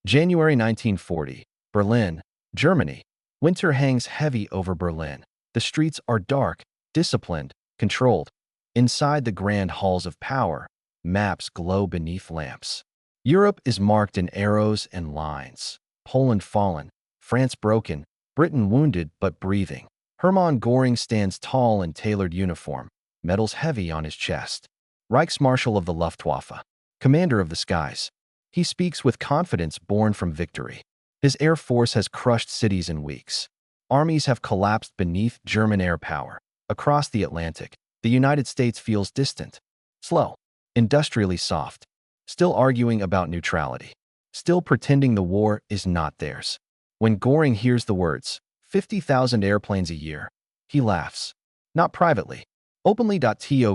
January 1940, Berlin, Germany. Winter hangs heavy over Berlin. The streets are dark, disciplined, controlled. Inside the grand halls of power, maps glow beneath lamps. Europe is marked in arrows and lines. Poland fallen, France broken, Britain wounded but breathing. Hermann Göring stands tall in tailored uniform, medals heavy on his chest. Reichsmarshal of the Luftwaffe, commander of the skies. He speaks with confidence born from victory. His air force has crushed cities in weeks. Armies have collapsed beneath German air power. Across the Atlantic, the United States feels distant, slow, industrially soft, still arguing about neutrality, still pretending the war is not theirs. When Göring hears the words, 50,000 airplanes a year, he laughs. Not privately, openly. To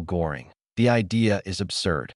Göring, the idea is absurd.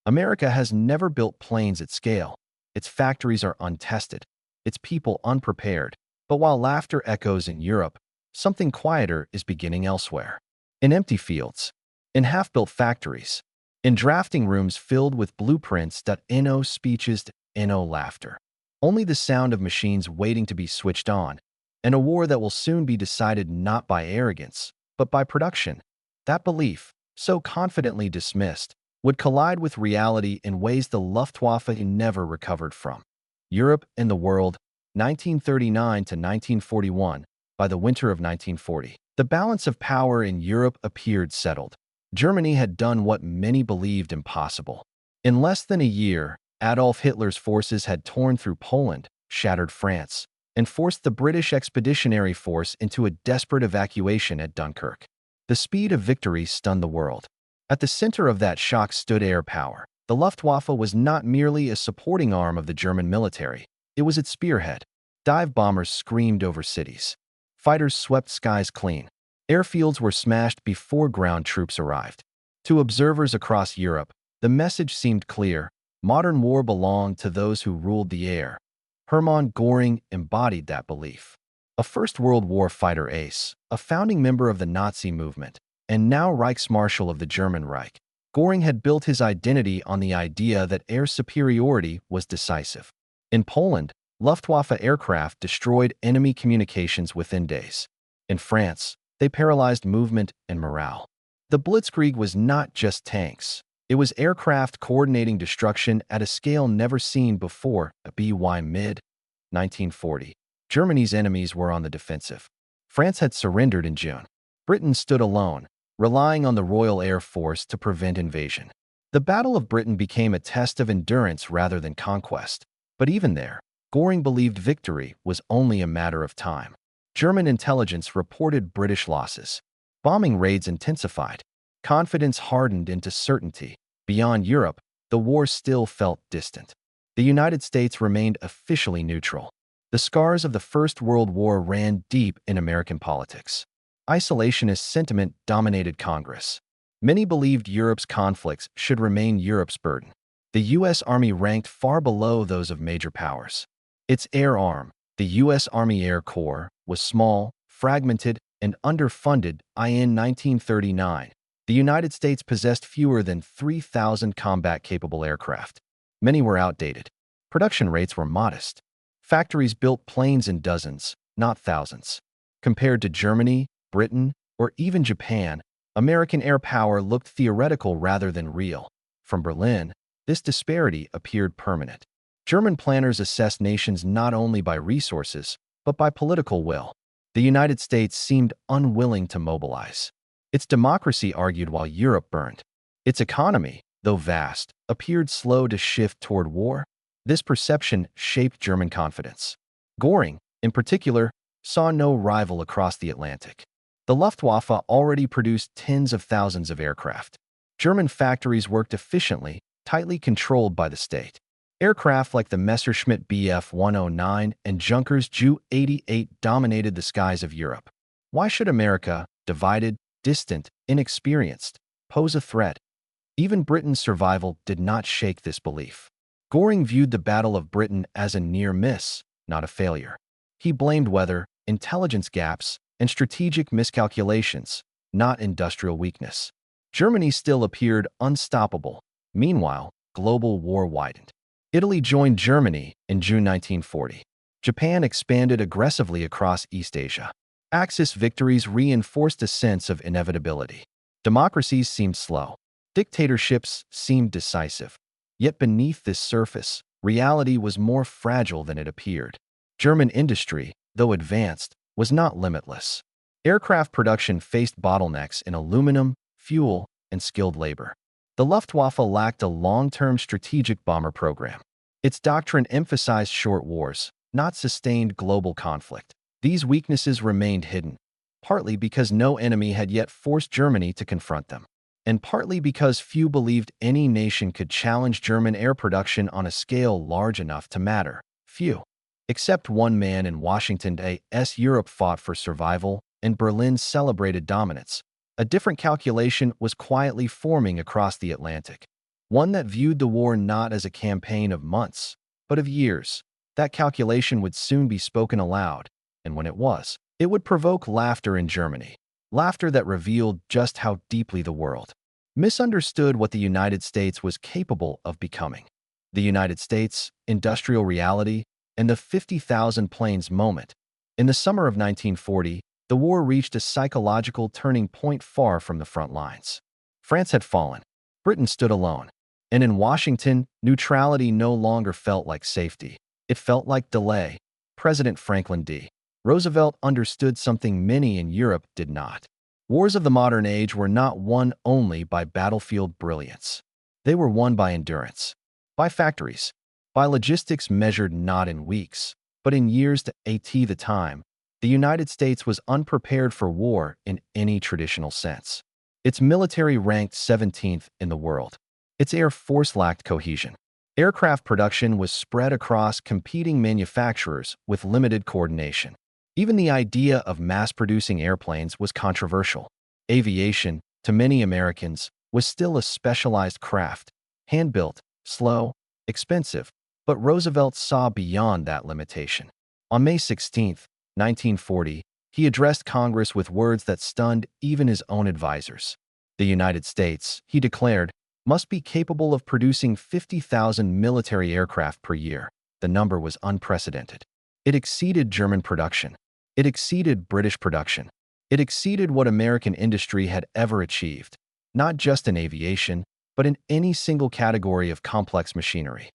America has never built planes at scale. Its factories are untested, its people unprepared. But while laughter echoes in Europe, something quieter is beginning elsewhere. In empty fields, in half-built factories, in drafting rooms filled with blueprints. No speeches, no laughter. Only the sound of machines waiting to be switched on, and a war that will soon be decided not by arrogance, but by production. That belief, so confidently dismissed, would collide with reality in ways the Luftwaffe never recovered from. Europe and the world, 1939 to 1941, by the winter of 1940. The balance of power in Europe appeared settled. Germany had done what many believed impossible. In less than a year, Adolf Hitler's forces had torn through Poland, shattered France, and forced the British Expeditionary Force into a desperate evacuation at Dunkirk. The speed of victory stunned the world. At the center of that shock stood air power. The Luftwaffe was not merely a supporting arm of the German military. It was its spearhead. Dive bombers screamed over cities. Fighters swept skies clean. Airfields were smashed before ground troops arrived. To observers across Europe, the message seemed clear. Modern war belonged to those who ruled the air. Hermann Göring embodied that belief. A First World War fighter ace, a founding member of the Nazi movement, and now Reichsmarshal of the German Reich, Göring had built his identity on the idea that air superiority was decisive. In Poland, Luftwaffe aircraft destroyed enemy communications within days. In France, they paralyzed movement and morale. The Blitzkrieg was not just tanks. It was aircraft coordinating destruction at a scale never seen before. By mid-1940, Germany's enemies were on the defensive. France had surrendered in June. Britain stood alone, relying on the Royal Air Force to prevent invasion. The Battle of Britain became a test of endurance rather than conquest. But even there, Göring believed victory was only a matter of time. German intelligence reported British losses. Bombing raids intensified. Confidence hardened into certainty. Beyond Europe, the war still felt distant. The United States remained officially neutral. The scars of the First World War ran deep in American politics. Isolationist sentiment dominated Congress. Many believed Europe's conflicts should remain Europe's burden. The U.S. Army ranked far below those of major powers. Its air arm, the U.S. Army Air Corps, was small, fragmented, and underfunded. In 1939, the United States possessed fewer than 3,000 combat-capable aircraft. Many were outdated. Production rates were modest. Factories built planes in dozens, not thousands. Compared to Germany, Britain, or even Japan, American air power looked theoretical rather than real. From Berlin, this disparity appeared permanent. German planners assessed nations not only by resources, but by political will. The United States seemed unwilling to mobilize. Its democracy argued while Europe burned. Its economy, though vast, appeared slow to shift toward war. This perception shaped German confidence. Göring, in particular, saw no rival across the Atlantic. The Luftwaffe already produced tens of thousands of aircraft. German factories worked efficiently, tightly controlled by the state. Aircraft like the Messerschmitt Bf 109 and Junkers Ju 88 dominated the skies of Europe. Why should America, divided, distant, inexperienced, pose a threat? Even Britain's survival did not shake this belief. Göring viewed the Battle of Britain as a near miss, not a failure. He blamed weather, intelligence gaps, and strategic miscalculations, not industrial weakness. Germany still appeared unstoppable. Meanwhile, global war widened. Italy joined Germany in June 1940. Japan expanded aggressively across East Asia. Axis victories reinforced a sense of inevitability. Democracies seemed slow. Dictatorships seemed decisive. Yet beneath this surface, reality was more fragile than it appeared. German industry, though advanced, was not limitless. Aircraft production faced bottlenecks in aluminum, fuel, and skilled labor. The Luftwaffe lacked a long-term strategic bomber program. Its doctrine emphasized short wars, not sustained global conflict. These weaknesses remained hidden, partly because no enemy had yet forced Germany to confront them, and partly because few believed any nation could challenge German air production on a scale large enough to matter. Few. Except one man in Washington, D.C. Europe fought for survival, and Berlin celebrated dominance. A different calculation was quietly forming across the Atlantic, one that viewed the war not as a campaign of months, but of years. That calculation would soon be spoken aloud, and when it was, it would provoke laughter in Germany, laughter that revealed just how deeply the world misunderstood what the United States was capable of becoming. The United States, industrial reality, and the 50,000 planes moment. In the summer of 1940, the war reached a psychological turning point far from the front lines. France had fallen. Britain stood alone. And in Washington, neutrality no longer felt like safety. It felt like delay. President Franklin D. Roosevelt understood something many in Europe did not. Wars of the modern age were not won only by battlefield brilliance. They were won by endurance, by factories, by logistics measured not in weeks, but in years. At the time, the United States was unprepared for war in any traditional sense. Its military ranked 17th in the world. Its air force lacked cohesion. Aircraft production was spread across competing manufacturers with limited coordination. Even the idea of mass-producing airplanes was controversial. Aviation, to many Americans, was still a specialized craft, hand-built, slow, expensive, but Roosevelt saw beyond that limitation. On May 16, 1940, he addressed Congress with words that stunned even his own advisors. The United States, he declared, must be capable of producing 50,000 military aircraft per year. The number was unprecedented. It exceeded German production. It exceeded British production. It exceeded what American industry had ever achieved, not just in aviation, but in any single category of complex machinery.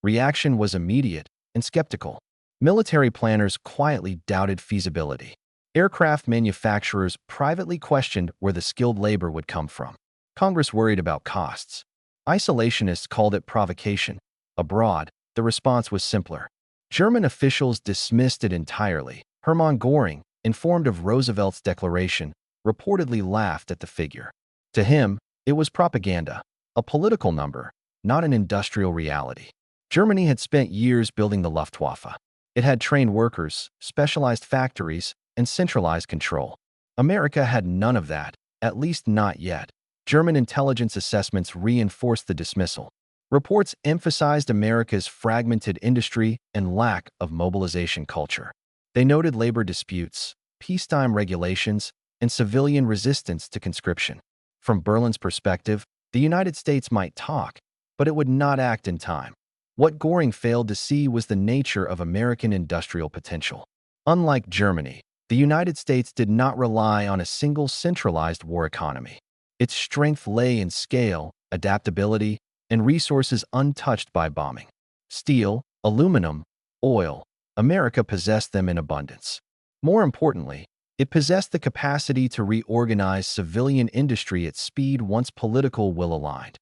Reaction was immediate and skeptical. Military planners quietly doubted feasibility. Aircraft manufacturers privately questioned where the skilled labor would come from. Congress worried about costs. Isolationists called it provocation. Abroad, the response was simpler. German officials dismissed it entirely. Hermann Göring, informed of Roosevelt's declaration, reportedly laughed at the figure. To him, it was propaganda, a political number, not an industrial reality. Germany had spent years building the Luftwaffe. It had trained workers, specialized factories, and centralized control. America had none of that, at least not yet. German intelligence assessments reinforced the dismissal. Reports emphasized America's fragmented industry and lack of mobilization culture. They noted labor disputes, peacetime regulations, and civilian resistance to conscription. From Berlin's perspective, the United States might talk, but it would not act in time. What Göring failed to see was the nature of American industrial potential. Unlike Germany, the United States did not rely on a single centralized war economy. Its strength lay in scale, adaptability, and resources untouched by bombing. Steel, aluminum, oil. America possessed them in abundance. More importantly, it possessed the capacity to reorganize civilian industry at speed once political will aligned.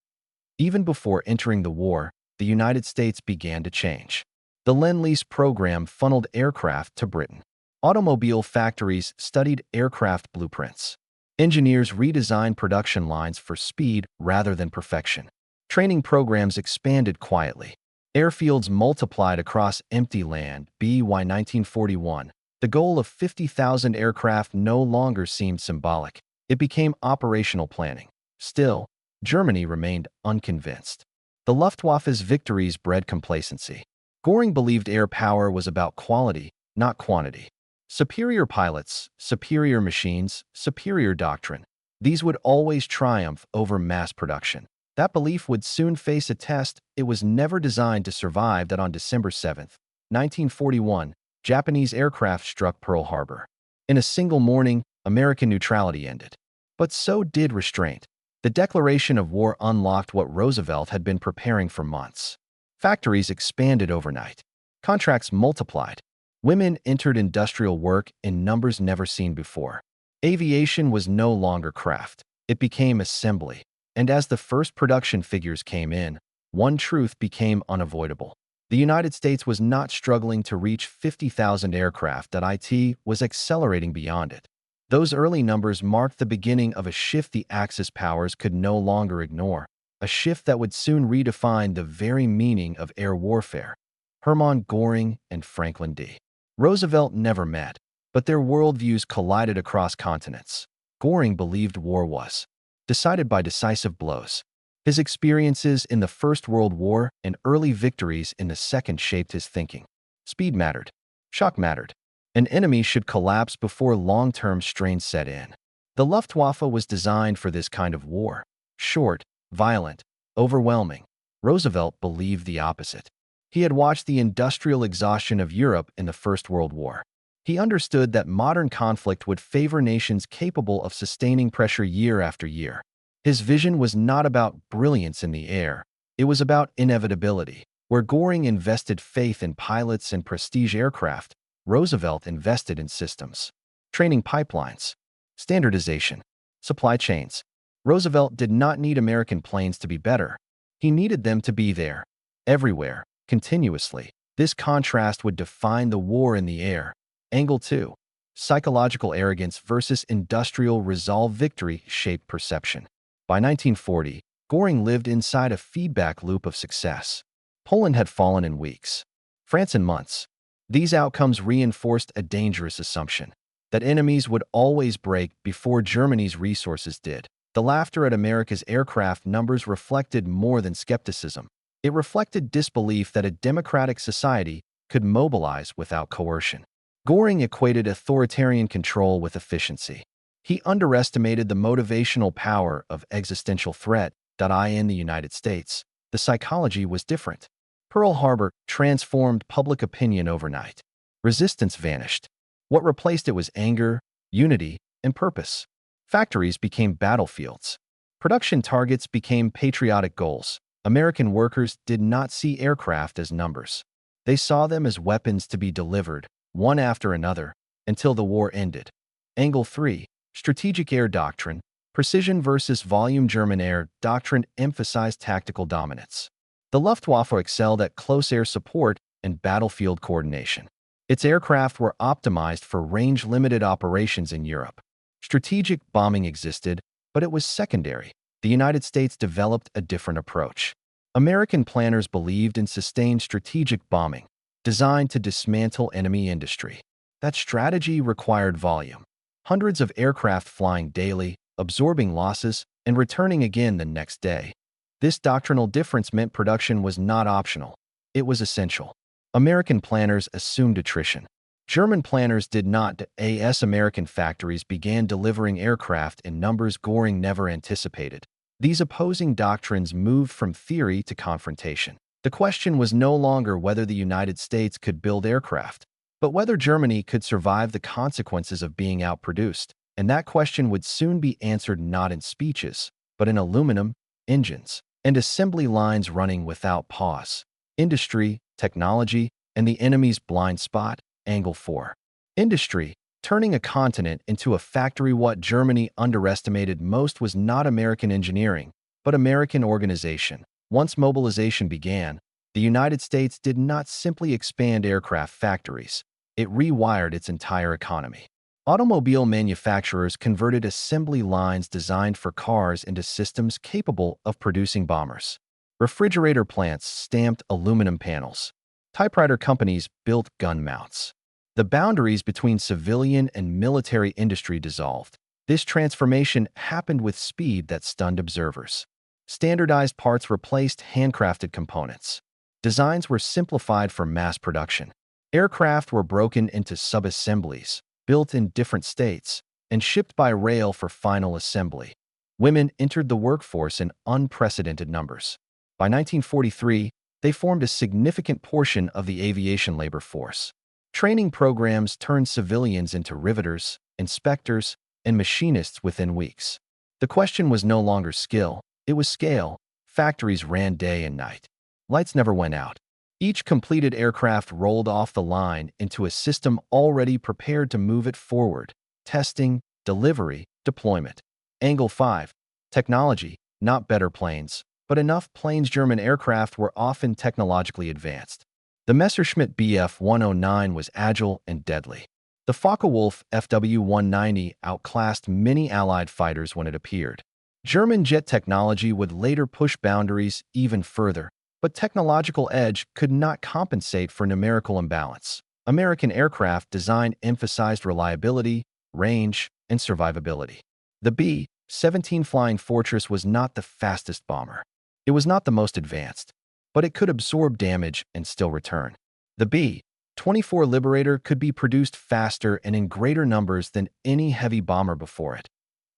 Even before entering the war, the United States began to change. The Lend-Lease program funneled aircraft to Britain. Automobile factories studied aircraft blueprints. Engineers redesigned production lines for speed rather than perfection. Training programs expanded quietly. Airfields multiplied across empty land. By 1941, the goal of 50,000 aircraft no longer seemed symbolic. It became operational planning. Still, Germany remained unconvinced. The Luftwaffe's victories bred complacency. Göring believed air power was about quality, not quantity. Superior pilots, superior machines, superior doctrine. These would always triumph over mass production. That belief would soon face a test it was never designed to survive. That on December 7, 1941, Japanese aircraft struck Pearl Harbor. In a single morning, American neutrality ended. But so did restraint. The declaration of war unlocked what Roosevelt had been preparing for months. Factories expanded overnight. Contracts multiplied. Women entered industrial work in numbers never seen before. Aviation was no longer craft. It became assembly. And as the first production figures came in, one truth became unavoidable. The United States was not struggling to reach 50,000 aircraft. It was accelerating beyond it. Those early numbers marked the beginning of a shift the Axis powers could no longer ignore, a shift that would soon redefine the very meaning of air warfare. Hermann Göring and Franklin D. Roosevelt never met, but their worldviews collided across continents. Göring believed war was decided by decisive blows. His experiences in the First World War and early victories in the Second shaped his thinking. Speed mattered. Shock mattered. An enemy should collapse before long-term strain set in. The Luftwaffe was designed for this kind of war. Short, violent, overwhelming. Roosevelt believed the opposite. He had watched the industrial exhaustion of Europe in the First World War. He understood that modern conflict would favor nations capable of sustaining pressure year after year. His vision was not about brilliance in the air. It was about inevitability. Where Göring invested faith in pilots and prestige aircraft, Roosevelt invested in systems, training pipelines, standardization, supply chains. Roosevelt did not need American planes to be better. He needed them to be there, everywhere, continuously. This contrast would define the war in the air. Angle 2. Psychological arrogance versus industrial resolve. Victory shaped perception. By 1940, Göring lived inside a feedback loop of success. Poland had fallen in weeks, France in months. These outcomes reinforced a dangerous assumption that enemies would always break before Germany's resources did. The laughter at America's aircraft numbers reflected more than skepticism. It reflected disbelief that a democratic society could mobilize without coercion. Göring equated authoritarian control with efficiency. He underestimated the motivational power of existential threat. In the United States, the psychology was different. Pearl Harbor transformed public opinion overnight. Resistance vanished. What replaced it was anger, unity, and purpose. Factories became battlefields. Production targets became patriotic goals. American workers did not see aircraft as numbers. They saw them as weapons to be delivered, one after another, until the war ended. Angle 3. Strategic air doctrine. Precision versus volume. German air doctrine emphasized tactical dominance. The Luftwaffe excelled at close air support and battlefield coordination. Its aircraft were optimized for range-limited operations in Europe. Strategic bombing existed, but it was secondary. The United States developed a different approach. American planners believed in sustained strategic bombing, designed to dismantle enemy industry. That strategy required volume. Hundreds of aircraft flying daily, absorbing losses, and returning again the next day. This doctrinal difference meant production was not optional. It was essential. American planners assumed attrition. German planners did not. As American factories began delivering aircraft in numbers Göring never anticipated. These opposing doctrines moved from theory to confrontation. The question was no longer whether the United States could build aircraft, but whether Germany could survive the consequences of being outproduced. And that question would soon be answered not in speeches, but in aluminum, engines, and assembly lines running without pause. Industry, technology, and the enemy's blind spot. Angle 4. Industry, turning a continent into a factory. What Germany underestimated most was not American engineering, but American organization. Once mobilization began, the United States did not simply expand aircraft factories. It rewired its entire economy. Automobile manufacturers converted assembly lines designed for cars into systems capable of producing bombers. Refrigerator plants stamped aluminum panels. Typewriter companies built gun mounts. The boundaries between civilian and military industry dissolved. This transformation happened with speed that stunned observers. Standardized parts replaced handcrafted components. Designs were simplified for mass production. Aircraft were broken into sub-assemblies, built in different states, and shipped by rail for final assembly. Women entered the workforce in unprecedented numbers. By 1943, they formed a significant portion of the aviation labor force. Training programs turned civilians into riveters, inspectors, and machinists within weeks. The question was no longer skill, it was scale. Factories ran day and night. Lights never went out. Each completed aircraft rolled off the line into a system already prepared to move it forward. Testing, delivery, deployment. Angle 5. Technology, not better planes, but enough planes. German aircraft were often technologically advanced. The Messerschmitt Bf 109 was agile and deadly. The Focke-Wulf FW-190 outclassed many Allied fighters when it appeared. German jet technology would later push boundaries even further, but technological edge could not compensate for numerical imbalance. American aircraft design emphasized reliability, range, and survivability. The B-17 Flying Fortress was not the fastest bomber. It was not the most advanced, but it could absorb damage and still return. The B-24 Liberator could be produced faster and in greater numbers than any heavy bomber before it.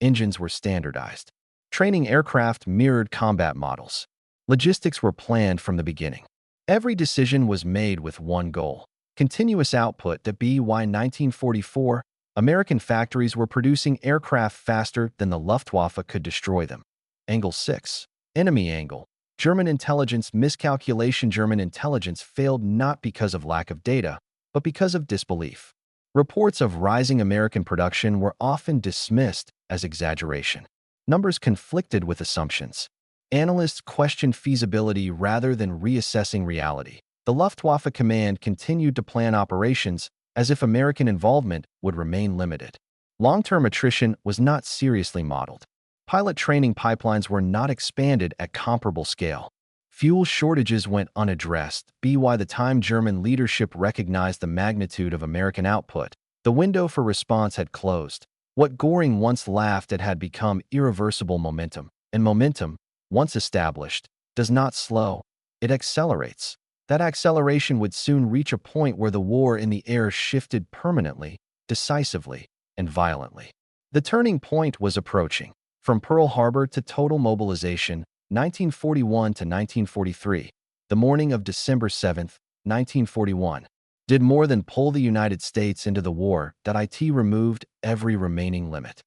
Engines were standardized. Training aircraft mirrored combat models. Logistics were planned from the beginning. Every decision was made with one goal: continuous output. The by 1944, American factories were producing aircraft faster than the Luftwaffe could destroy them. Angle 6. Enemy angle. German intelligence miscalculation. German intelligence failed not because of lack of data, but because of disbelief. Reports of rising American production were often dismissed as exaggeration. Numbers conflicted with assumptions. Analysts questioned feasibility rather than reassessing reality. The Luftwaffe command continued to plan operations as if American involvement would remain limited. Long-term attrition was not seriously modeled. Pilot training pipelines were not expanded at comparable scale. Fuel shortages went unaddressed. By the time German leadership recognized the magnitude of American output, the window for response had closed. What Göring once laughed at had become irreversible momentum, and momentum, once established, does not slow, it accelerates. That acceleration would soon reach a point where the war in the air shifted permanently, decisively, and violently. The turning point was approaching. From Pearl Harbor to total mobilization, 1941 to 1943, the morning of December 7, 1941, did more than pull the United States into the war that it removed every remaining limit.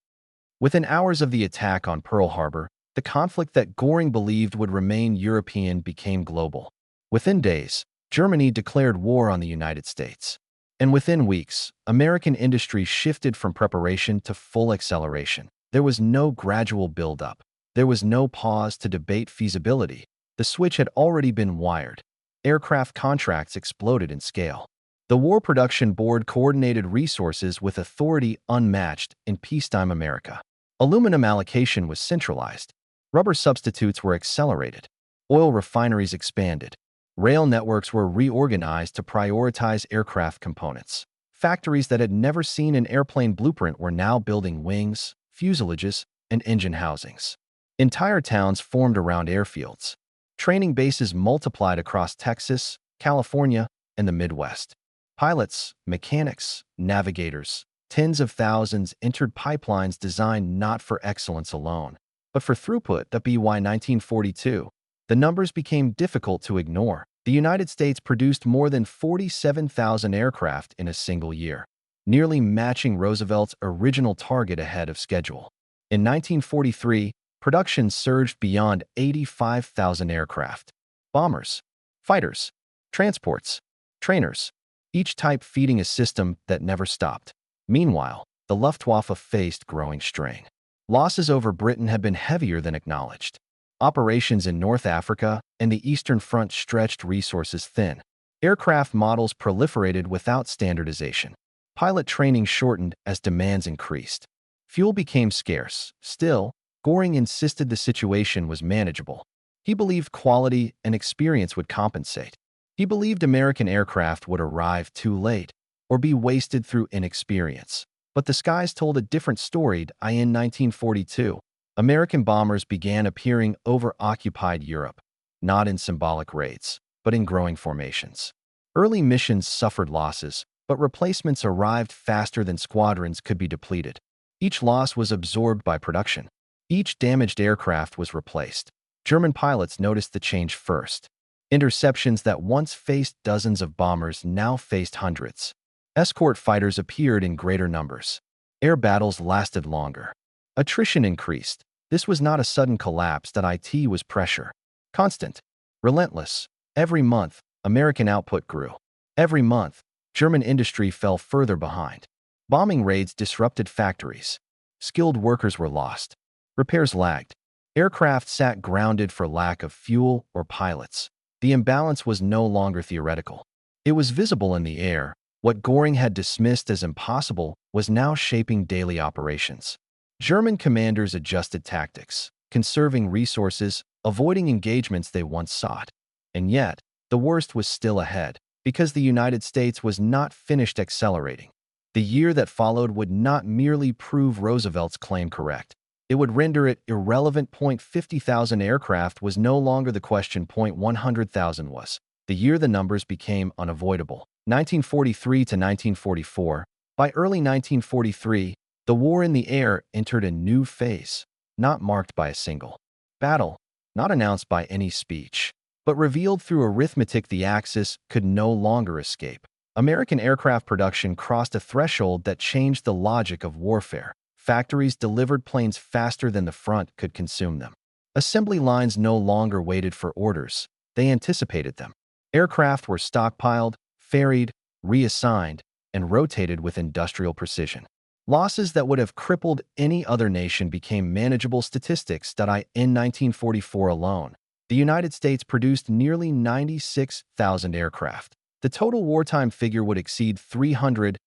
Within hours of the attack on Pearl Harbor, the conflict that Göring believed would remain European became global. Within days, Germany declared war on the United States. And within weeks, American industry shifted from preparation to full acceleration. There was no gradual build-up. There was no pause to debate feasibility. The switch had already been wired. Aircraft contracts exploded in scale. The War Production Board coordinated resources with authority unmatched in peacetime America. Aluminum allocation was centralized. Rubber substitutes were accelerated. Oil refineries expanded. Rail networks were reorganized to prioritize aircraft components. Factories that had never seen an airplane blueprint were now building wings, fuselages, and engine housings. Entire towns formed around airfields. Training bases multiplied across Texas, California, and the Midwest. Pilots, mechanics, navigators, tens of thousands entered pipelines designed not for excellence alone, but for throughput. By 1942, the numbers became difficult to ignore. The United States produced more than 47,000 aircraft in a single year, nearly matching Roosevelt's original target ahead of schedule. In 1943, production surged beyond 85,000 aircraft. Bombers, fighters, transports, trainers, each type feeding a system that never stopped. Meanwhile, the Luftwaffe faced growing strain. Losses over Britain had been heavier than acknowledged. Operations in North Africa and the Eastern Front stretched resources thin. Aircraft models proliferated without standardization. Pilot training shortened as demands increased. Fuel became scarce. Still, Göring insisted the situation was manageable. He believed quality and experience would compensate. He believed American aircraft would arrive too late or be wasted through inexperience. But the skies told a different story. In 1942, American bombers began appearing over occupied Europe, not in symbolic raids, but in growing formations. Early missions suffered losses, but replacements arrived faster than squadrons could be depleted. Each loss was absorbed by production. Each damaged aircraft was replaced. German pilots noticed the change first. Interceptions that once faced dozens of bombers now faced hundreds. Escort fighters appeared in greater numbers. Air battles lasted longer. Attrition increased. This was not a sudden collapse, that it was pressure. Constant. Relentless. Every month, American output grew. Every month, German industry fell further behind. Bombing raids disrupted factories. Skilled workers were lost. Repairs lagged. Aircraft sat grounded for lack of fuel or pilots. The imbalance was no longer theoretical. It was visible in the air. What Göring had dismissed as impossible was now shaping daily operations. German commanders adjusted tactics, conserving resources, avoiding engagements they once sought. And yet, the worst was still ahead, because the United States was not finished accelerating. The year that followed would not merely prove Roosevelt's claim correct. It would render it irrelevant. 50,000 aircraft was no longer the question. 100,000 was. The year the numbers became unavoidable. 1943 to 1944. By early 1943, the war in the air entered a new phase, not marked by a single battle, not announced by any speech, but revealed through arithmetic. The Axis could no longer escape. American aircraft production crossed a threshold that changed the logic of warfare. Factories delivered planes faster than the front could consume them. Assembly lines no longer waited for orders. They anticipated them. Aircraft were stockpiled, ferried, reassigned, and rotated with industrial precision. Losses that would have crippled any other nation became manageable statistics. In 1944 alone, the United States produced nearly 96,000 aircraft. The total wartime figure would exceed 300,000.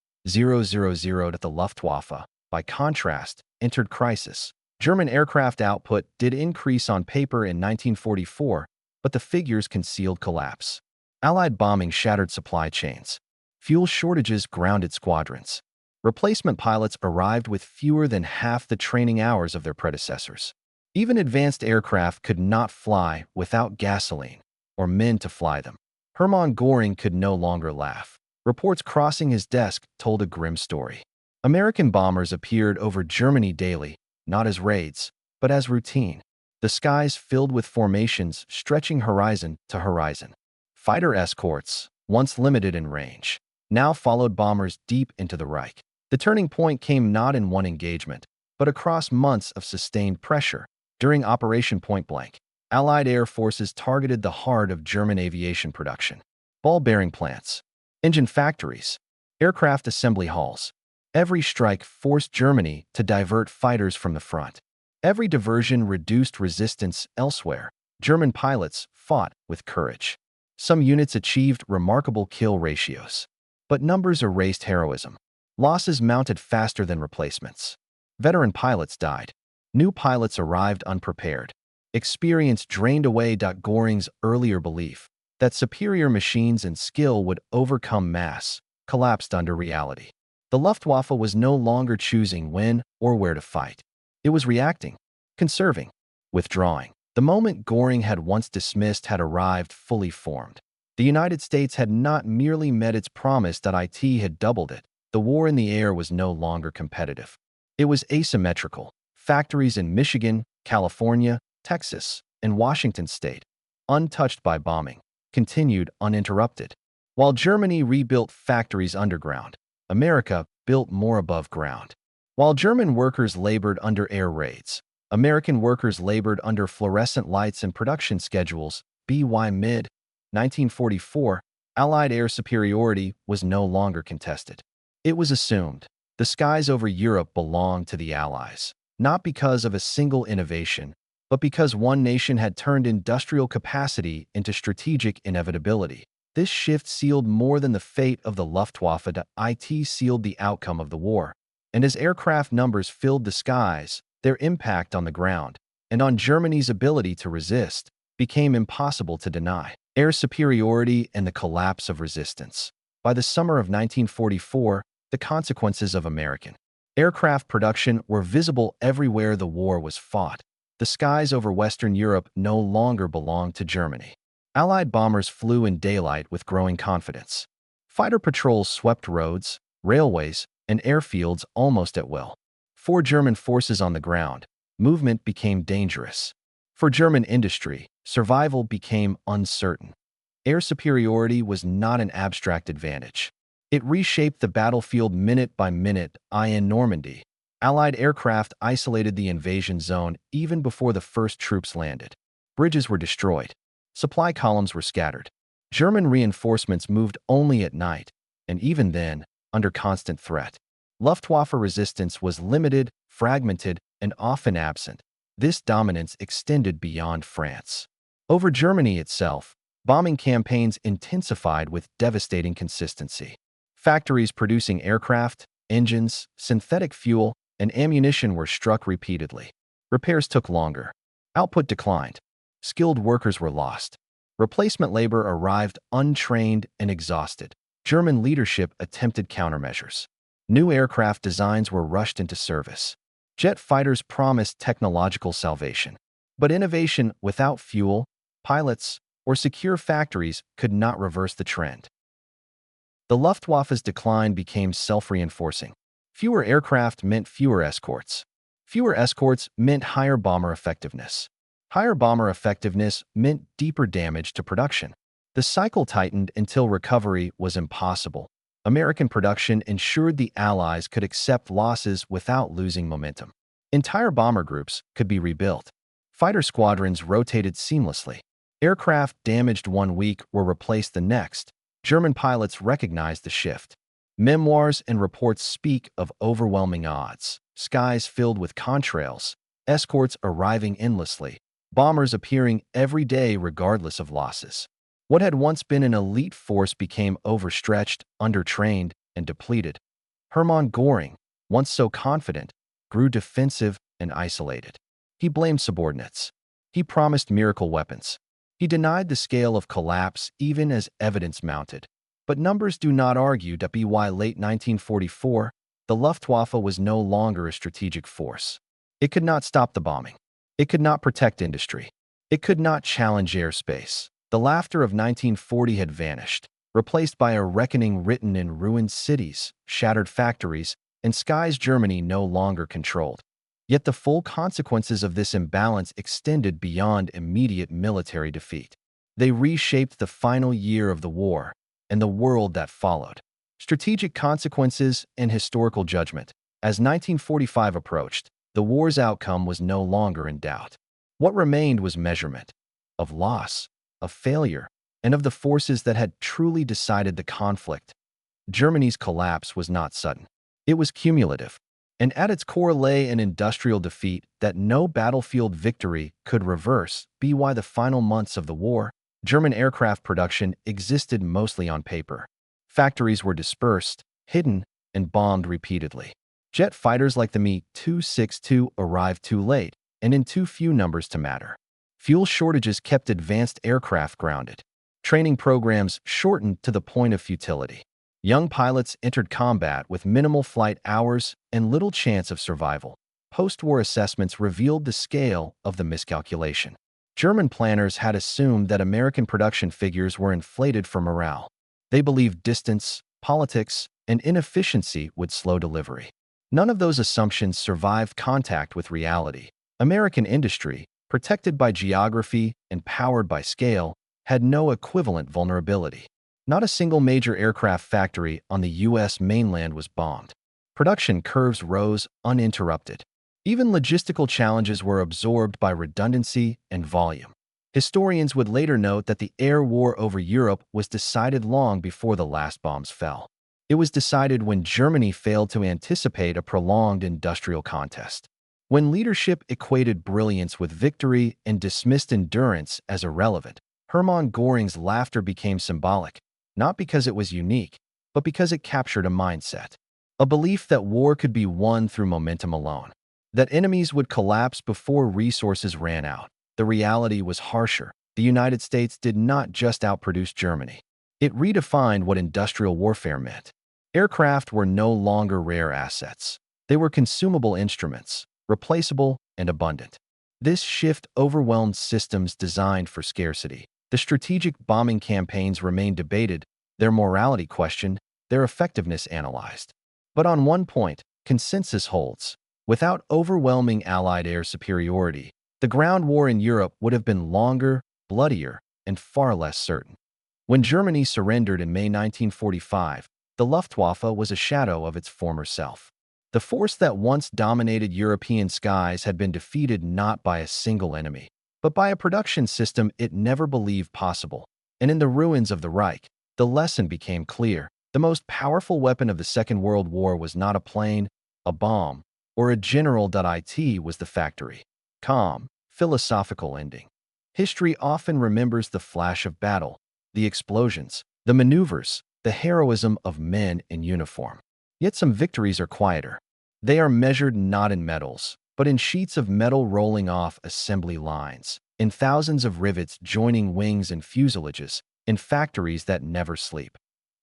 The Luftwaffe, by contrast, entered crisis. German aircraft output did increase on paper in 1944, but the figures concealed collapse. Allied bombing shattered supply chains. Fuel shortages grounded squadrons. Replacement pilots arrived with fewer than half the training hours of their predecessors. Even advanced aircraft could not fly without gasoline or men to fly them. Hermann Göring could no longer laugh. Reports crossing his desk told a grim story. American bombers appeared over Germany daily, not as raids, but as routine. The skies filled with formations stretching horizon to horizon. Fighter escorts, once limited in range, now followed bombers deep into the Reich. The turning point came not in one engagement, but across months of sustained pressure. During Operation Point Blank, Allied air forces targeted the heart of German aviation production. Ball bearing plants, engine factories, aircraft assembly halls. Every strike forced Germany to divert fighters from the front. Every diversion reduced resistance elsewhere. German pilots fought with courage. Some units achieved remarkable kill ratios, but numbers erased heroism. Losses mounted faster than replacements. Veteran pilots died. New pilots arrived unprepared. Experience drained away. Göring's earlier belief that superior machines and skill would overcome mass collapsed under reality. The Luftwaffe was no longer choosing when or where to fight. It was reacting, conserving, withdrawing. The moment Göring had once dismissed had arrived fully formed. The United States had not merely met its promise, it had doubled it. The war in the air was no longer competitive. It was asymmetrical. Factories in Michigan, California, Texas, and Washington state, untouched by bombing, continued uninterrupted. While Germany rebuilt factories underground, America built more above ground. While German workers labored under air raids, American workers labored under fluorescent lights and production schedules. By mid-1944, Allied air superiority was no longer contested. It was assumed. The skies over Europe belonged to the Allies, not because of a single innovation, but because one nation had turned industrial capacity into strategic inevitability. This shift sealed more than the fate of the Luftwaffe. It sealed the outcome of the war. And as aircraft numbers filled the skies, their impact on the ground, and on Germany's ability to resist, became impossible to deny. Air superiority and the collapse of resistance. By the summer of 1944, the consequences of American aircraft production were visible everywhere the war was fought. The skies over Western Europe no longer belonged to Germany. Allied bombers flew in daylight with growing confidence. Fighter patrols swept roads, railways, and airfields almost at will. 4 German forces on the ground, movement became dangerous. For German industry, survival became uncertain. Air superiority was not an abstract advantage. It reshaped the battlefield minute by minute. In Normandy, Allied aircraft isolated the invasion zone even before the first troops landed. Bridges were destroyed. Supply columns were scattered. German reinforcements moved only at night, and even then, under constant threat. Luftwaffe resistance was limited, fragmented, and often absent. This dominance extended beyond France. Over Germany itself, bombing campaigns intensified with devastating consistency. Factories producing aircraft, engines, synthetic fuel, and ammunition were struck repeatedly. Repairs took longer. Output declined. Skilled workers were lost. Replacement labor arrived untrained and exhausted. German leadership attempted countermeasures. New aircraft designs were rushed into service. Jet fighters promised technological salvation. But innovation without fuel, pilots, or secure factories could not reverse the trend. The Luftwaffe's decline became self-reinforcing. Fewer aircraft meant fewer escorts. Fewer escorts meant higher bomber effectiveness. Higher bomber effectiveness meant deeper damage to production. The cycle tightened until recovery was impossible. American production ensured the Allies could accept losses without losing momentum. Entire bomber groups could be rebuilt. Fighter squadrons rotated seamlessly. Aircraft damaged one week were replaced the next. German pilots recognized the shift. Memoirs and reports speak of overwhelming odds, skies filled with contrails, escorts arriving endlessly, bombers appearing every day regardless of losses. What had once been an elite force became overstretched, undertrained, and depleted. Hermann Göring, once so confident, grew defensive and isolated. He blamed subordinates. He promised miracle weapons. He denied the scale of collapse even as evidence mounted. But numbers do not argue that by late 1944, the Luftwaffe was no longer a strategic force. It could not stop the bombing. It could not protect industry. It could not challenge airspace. The laughter of 1940 had vanished, replaced by a reckoning written in ruined cities, shattered factories, and skies Germany no longer controlled. Yet the full consequences of this imbalance extended beyond immediate military defeat. They reshaped the final year of the war and the world that followed. Strategic consequences and historical judgment. As 1945 approached, the war's outcome was no longer in doubt. What remained was measurement of loss, of failure, and of the forces that had truly decided the conflict. Germany's collapse was not sudden. It was cumulative, and at its core lay an industrial defeat that no battlefield victory could reverse. By the final months of the war, German aircraft production existed mostly on paper. Factories were dispersed, hidden, and bombed repeatedly. Jet fighters like the Me-262 arrived too late, and in too few numbers to matter. Fuel shortages kept advanced aircraft grounded. Training programs shortened to the point of futility. Young pilots entered combat with minimal flight hours and little chance of survival. Post-war assessments revealed the scale of the miscalculation. German planners had assumed that American production figures were inflated for morale. They believed distance, politics, and inefficiency would slow delivery. None of those assumptions survived contact with reality. American industry, protected by geography and powered by scale, had no equivalent vulnerability. Not a single major aircraft factory on the U.S. mainland was bombed. Production curves rose uninterrupted. Even logistical challenges were absorbed by redundancy and volume. Historians would later note that the air war over Europe was decided long before the last bombs fell. It was decided when Germany failed to anticipate a prolonged industrial contest. When leadership equated brilliance with victory and dismissed endurance as irrelevant, Hermann Göring's laughter became symbolic, not because it was unique, but because it captured a mindset. A belief that war could be won through momentum alone. That enemies would collapse before resources ran out. The reality was harsher. The United States did not just outproduce Germany. It redefined what industrial warfare meant. Aircraft were no longer rare assets. They were consumable instruments, replaceable and abundant. This shift overwhelmed systems designed for scarcity. The strategic bombing campaigns remained debated, their morality questioned, their effectiveness analyzed. But on one point, consensus holds. Without overwhelming Allied air superiority, the ground war in Europe would have been longer, bloodier, and far less certain. When Germany surrendered in May 1945, the Luftwaffe was a shadow of its former self. The force that once dominated European skies had been defeated not by a single enemy, but by a production system it never believed possible. And in the ruins of the Reich, the lesson became clear. The most powerful weapon of the Second World War was not a plane, a bomb, or a general. It was the factory. Calm, philosophical ending. History often remembers the flash of battle, the explosions, the maneuvers, the heroism of men in uniform. Yet some victories are quieter. They are measured not in medals, but in sheets of metal rolling off assembly lines, in thousands of rivets joining wings and fuselages, in factories that never sleep.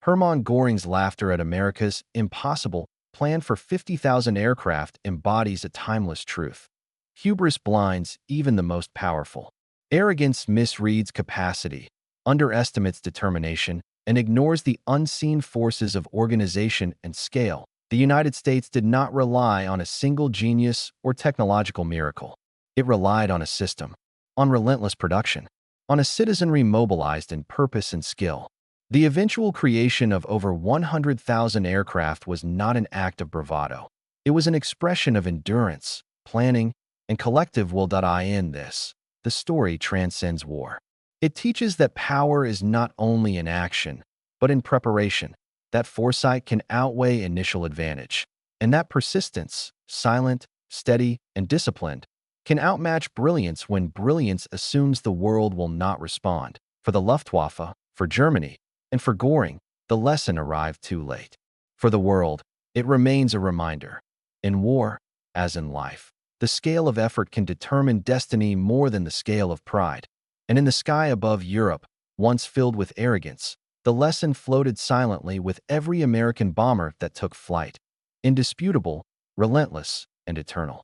Hermann Göring's laughter at America's impossible plan for 50,000 aircraft embodies a timeless truth. Hubris blinds even the most powerful. Arrogance misreads capacity, underestimates determination, and ignores the unseen forces of organization and scale. The United States did not rely on a single genius or technological miracle. It relied on a system, on relentless production, on a citizenry mobilized in purpose and skill. The eventual creation of over 100,000 aircraft was not an act of bravado. It was an expression of endurance, planning, and collective will. In this, the story transcends war. It teaches that power is not only in action, but in preparation, that foresight can outweigh initial advantage, and that persistence, silent, steady, and disciplined, can outmatch brilliance when brilliance assumes the world will not respond. For the Luftwaffe, for Germany, and for Göring, the lesson arrived too late. For the world, it remains a reminder. In war, as in life, the scale of effort can determine destiny more than the scale of pride. And in the sky above Europe, once filled with arrogance, the lesson floated silently with every American bomber that took flight. Indisputable, relentless, and eternal.